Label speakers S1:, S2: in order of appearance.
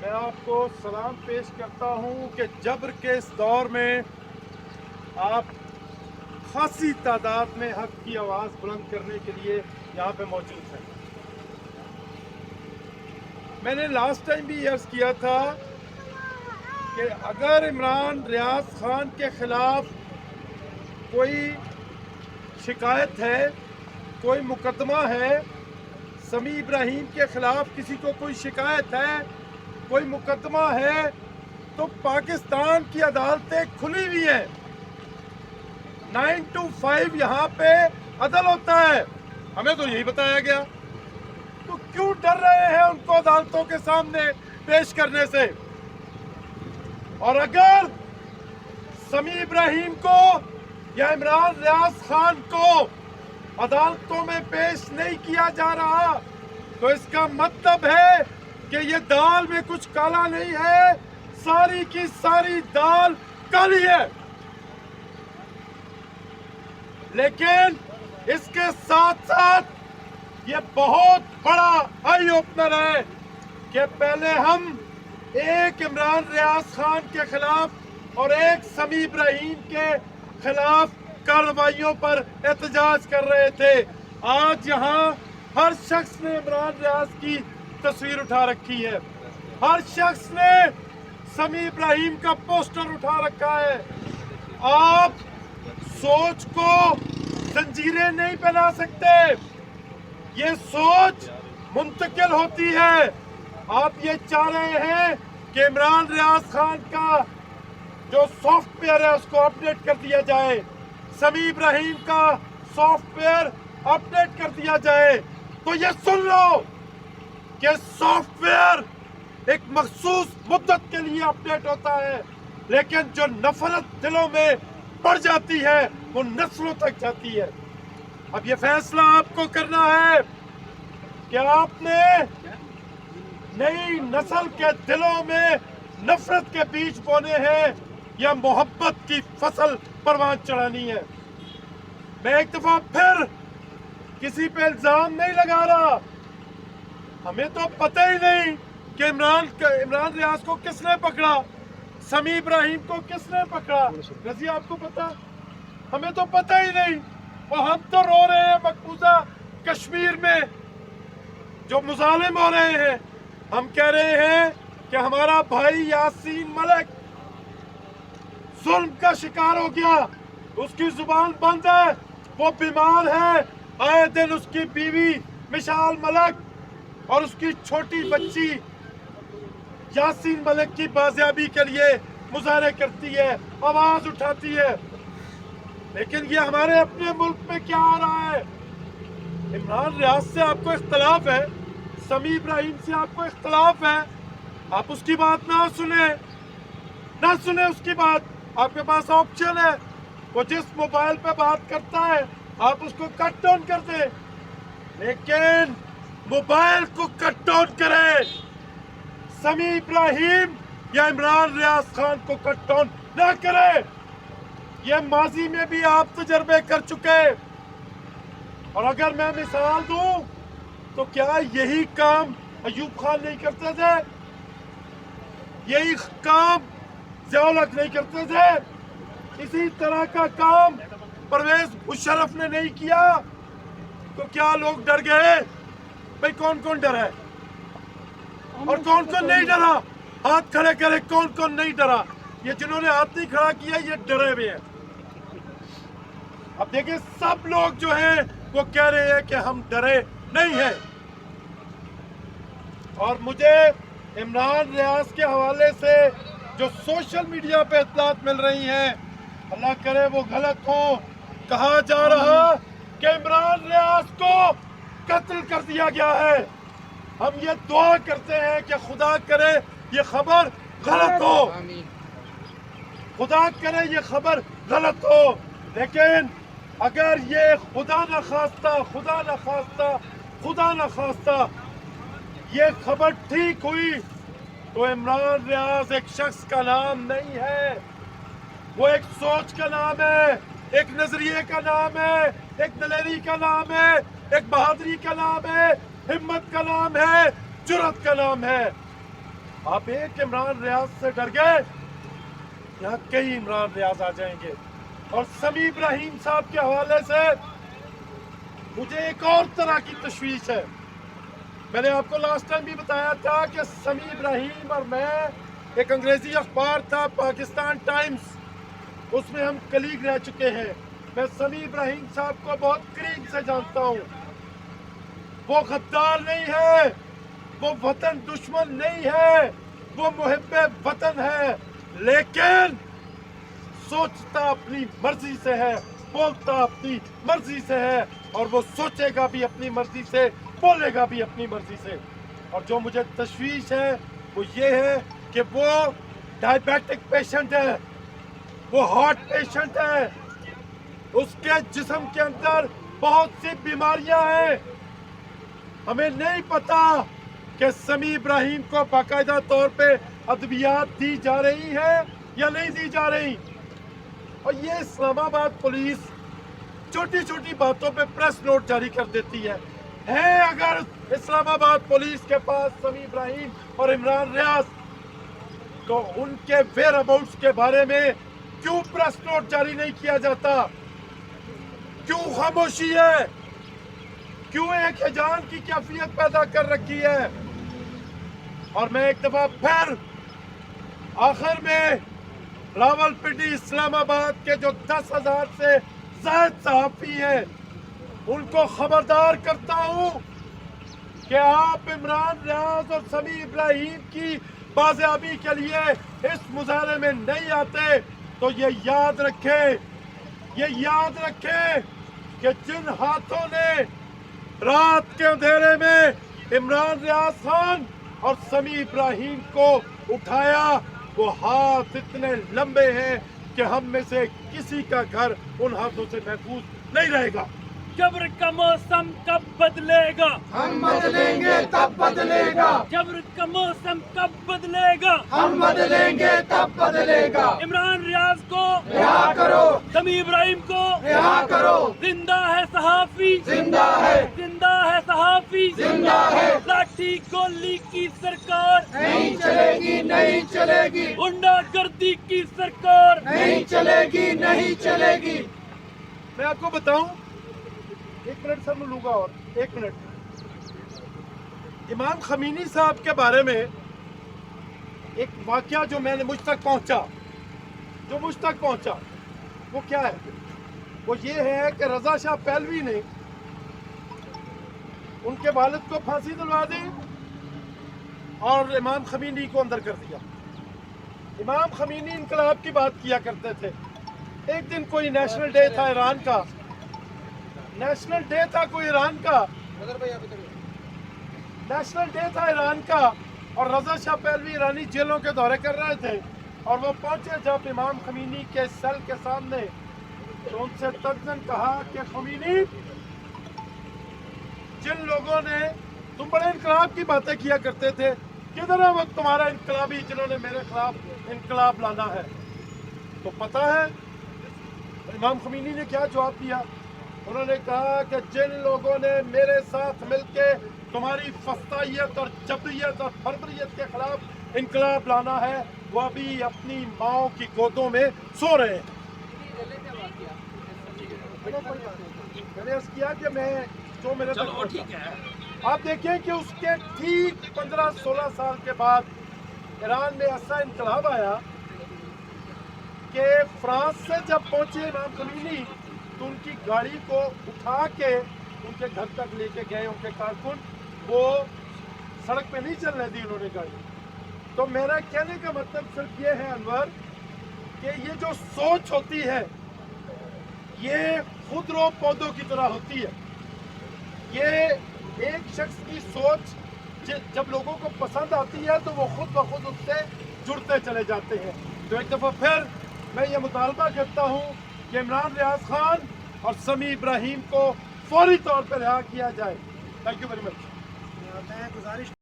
S1: میں آپ کو سلام پیش کرتا ہوں کہ جبر کے اس دور میں آپ خاصی تعداد میں حق کی آواز بلند کرنے کے لیے یہاں پہ موجود ہیں۔ میں نے لاسٹ ٹائم بھی عرض کیا تھا کہ اگر عمران ریاض خان کے خلاف کوئی شکایت ہے، کوئی مقدمہ ہے، سمیع ابراہیم کے خلاف کسی کو کوئی شکایت ہے، کوئی مقدمہ ہے، تو پاکستان کی عدالتیں کھلی ہوئی ہیں۔ 9 to 5 یہاں پہ عدل ہوتا ہے، ہمیں تو یہی بتایا گیا، تو کیوں ڈر رہے ہیں ان کو عدالتوں کے سامنے پیش کرنے سے؟ اور اگر سمیع ابراہیم کو یا عمران ریاض خان کو عدالتوں میں پیش نہیں کیا جا رہا تو اس کا مطلب ہے کہ یہ دال میں کچھ کالا نہیں ہے، ساری کی ساری دال کالی ہے۔ لیکن اس کے ساتھ ساتھ یہ بہت بڑا آئی اوپنر ہے کہ پہلے ہم ایک عمران ریاض خان کے خلاف اور ایک سمیع ابراہیم کے خلاف کارروائیوں پر احتجاج کر رہے تھے۔ آج یہاں ہر شخص نے عمران ریاض کی تصویر اٹھا رکھی ہے، ہر شخص نے سمیع ابراہیم کا پوسٹر اٹھا رکھا ہے۔ آپ سوچ کو زنجیریں نہیں پہنا سکتے، یہ سوچ منتقل ہوتی ہے۔ آپ یہ چاہ رہے ہیں کہ عمران ریاض خان کا جو سافٹ ویئر ہے اس کو اپڈیٹ کر دیا جائے، سمیع ابراہیم کا سافٹ ویئر اپڈیٹ کر دیا جائے، تو یہ سن لو کہ سافٹ ویئر ایک مخصوص مدت کے لیے اپڈیٹ ہوتا ہے، لیکن جو نفرت دلوں میں پڑ جاتی ہے وہ نسلوں تک جاتی ہے۔ اب یہ فیصلہ آپ کو کرنا ہے کہ آپ نے نئی نسل کے دلوں میں نفرت کے بیج بونے ہیں یا محبت کی فصل پروان چڑھانی ہے۔ میں ایک دفعہ پھر کسی پہ الزام نہیں لگا رہا، ہمیں تو پتہ ہی نہیں کہ عمران ریاض کو کس نے پکڑا، سمیع ابراہیم کو کس نے پکڑا۔ رضی آپ کو پتا؟ ہمیں تو پتہ ہی نہیں، اور ہم تو رو رہے ہیں مقبوضہ کشمیر میں جو مظالم ہو رہے ہیں۔ ہم کہہ رہے ہیں کہ ہمارا بھائی یاسین ملک ظلم کا شکار ہو گیا، اس کی زبان بند ہے، وہ بیمار ہے۔ آئے دن اس کی بیوی مشال ملک اور اس کی چھوٹی بچی یاسین ملک کی بازیابی کے لیے مظاہرے کرتی ہے، آواز اٹھاتی ہے۔ لیکن یہ ہمارے اپنے ملک میں کیا ہو رہا ہے؟ عمران ریاض سے آپ کو اختلاف ہے، سمیع ابراہیم سے آپ کو اختلاف ہے، آپ اس کی بات نہ سنیں اس کی بات۔ آپ کے پاس آپشن ہے، وہ جس موبائل پہ بات کرتا ہے آپ اس کو کٹ ڈاؤن کر دیں، لیکن موبائل کو کٹ ڈاؤن کریں، سمیع ابراہیم یا عمران ریاض خان کو کٹ ڈاؤن نہ کریں۔ یہ ماضی میں بھی آپ تجربے کر چکے، اور اگر میں مثال دوں تو کیا یہی کام ایوب خان نہیں کرتے تھے؟ یہی کام ضیاء الحق نہیں کرتے تھے؟ اسی طرح کا کام پرویز مشرف نے نہیں کیا؟ تو کیا لوگ ڈر گئے؟ بھئی کون کون ڈرا ہے اور کون کون نہیں ڈرا؟ ہاتھ کھڑے کرے، کون کون نہیں ڈرا؟ یہ جنہوں نے ہاتھ نہیں کھڑا کیا یہ ڈرے ہوئے ہیں۔ اب دیکھیں سب لوگ جو ہیں وہ کہہ رہے ہیں کہ ہم ڈرے نہیں ہیں، اور مجھے عمران ریاض کے حوالے سے جو سوشل میڈیا پہ اطلاعات مل رہی ہیں، اللہ کرے وہ غلط ہوں، کہا جا رہا کہ عمران ریاض کو قتل کر دیا گیا ہے۔ ہم یہ دعا کرتے ہیں کہ خدا کرے یہ خبر غلط ہو، خدا کرے یہ خبر غلط ہو، لیکن اگر یہ خدا نہ خواستہ یہ خبر ٹھیک ہوئی تو عمران ریاض ایک شخص کا نام نہیں ہے، وہ ایک سوچ کا نام ہے، ایک نظریے کا نام ہے، ایک دلیری کا نام ہے، ایک بہادری کا نام ہے، ہمت کا نام ہے، جرأت کا نام ہے۔ आप एक इमरान रियाज से डर गए, यहाँ कई इमरान रियाज आ जाएंगे। और समी इब्राहिम साहब के हवाले से मुझे एक और तरह की तशवीश है। मैंने आपको लास्ट टाइम भी बताया था कि समी इब्राहिम और मैं, एक अंग्रेजी अखबार था पाकिस्तान टाइम्स, उसमें हम कलीग रह चुके हैं। मैं समी इब्राहिम साहब को बहुत करीब से जानता हूँ। वो गद्दार नहीं है, वो वतन दुश्मन नहीं है, वो मुहिब्बे वतन है, लेकिन सोचता अपनी मर्जी से है, बोलता अपनी मर्जी से है, और वो सोचेगा भी अपनी मर्जी से, बोलेगा भी अपनी मर्जी से। और जो मुझे तशवीश है वो ये है कि वो डायबिटिक पेशेंट है, वो हार्ट पेशेंट है, उसके जिस्म के अंदर बहुत सी बीमारियां हैं। हमें नहीं पता कि समी इब्राहिम को बाकायदा तौर पे अद्वियात दी जा रही है या नहीं दी जा रही। और ये इस्लामाबाद पुलिस छोटी छोटी बातों पे प्रेस नोट जारी कर देती है। अगर इस्लामाबाद पुलिस के पास समी इब्राहिम और इमरान रियाज, तो उनके वेयर अबाउट्स के बारे में क्यों प्रेस नोट जारी नहीं किया जाता? क्यों खामोशी है? क्यों एक हिजान की कैफियत पैदा कर रखी है? और मैं एक दफा फिर आखिर में रावलपिंडी इस्लामाबाद के जो 10,000 से ज्यादा सहाफी हैं, उनको खबरदार करता हूं कि आप इमरान रियाज और समी इब्राहिम की बाजियाबी के लिए इस मुजाहरे में नहीं आते तो ये याद रखें कि जिन हाथों ने रात के अंधेरे में इमरान रियाज खान और समी इब्राहिम को उठाया, वो हाथ इतने लंबे हैं कि हम में से किसी का घर उन हाथों से महफूज नहीं रहेगा।
S2: जबर का मौसम कब बदलेगा?
S3: हम बदलेंगे तब बदलेगा।
S2: जबर का मौसम कब बदलेगा?
S3: हम बदलेंगे तब बदलेगा।
S2: इमरान रियाज को
S3: रिहा करो,
S2: समी इब्राहिम को
S3: रिहा करो।
S2: जिंदा है सहाफी,
S3: जिंदा है,
S2: जिंदा है सहाफी,
S3: जिंदा है।
S2: लाठी गोली की सरकार
S3: नहीं चलेगी, नहीं चलेगी,
S2: गुंडागर्दी की सरकार
S3: नहीं चलेगी, नहीं चलेगी।
S1: मैं आपको बताऊं, एक मिनट सर मैं लूंगा, और एक मिनट। इमाम खमीनी साहब के बारे में एक वाकया जो मुझ तक पहुंचा, वो क्या है? वो ये है कि रजा शाह पहलवी ने उनके वालिद को फांसी दिलवा दी और इमाम खमीनी को अंदर कर दिया। इमाम खमीनी इनकलाब की बात किया करते थे। एक दिन कोई नेशनल डे था ईरान का, नेशनल डे था ईरान का, और रजा शाह पहलवी ईरानी जेलों के दौरे कर रहे थे, और वो पहुंचे जब इमाम खमीनी के सेल के सामने, तो उनसे तर्जन कहा कि खमीनी, जिन लोगों ने, तुम बड़े इनकलाब की बातें किया करते थे, किधर है वो तुम्हारा इनकलाबी जिन्होंने मेरे खिलाफ इनकलाब लाना है? तो पता है इमाम खमीनी ने क्या जवाब दिया? उन्होंने कहा कि जिन लोगों ने मेरे साथ मिलके तुम्हारी फस्तायत और जबरियत और फर्दरियत के खिलाफ इनकलाब लाना है, वो अभी अपनी माओ की गोदों में सो रहे हैं। मैंने अर्ज किया कि मैं जो मेरे तक ठीक है। आप देखिए कि उसके ठीक 15-16 साल के बाद ईरान में ऐसा इनकलाब आया कि फ्रांस से जब पहुंचे इमाम खमीनी, तो उनकी गाड़ी को उठा के उनके घर तक लेके गए उनके कारकुन, वो सड़क पे नहीं चलने दी उन्होंने गाड़ी। तो मेरा कहने का मतलब सिर्फ ये है अनवर, कि ये जो सोच होती है ये खुदरो पौधों की तरह होती है। ये एक शख्स की सोच जब लोगों को पसंद आती है तो वो खुद ब खुद उससे जुड़ते चले जाते हैं। तो एक दफ़ा फिर मैं ये मुतालबा करता हूँ कि इमरान रियाज खान और समी इब्राहिम को फौरी तौर पर रिहा किया जाए। Thank you very much.
S3: मैं गुजारिश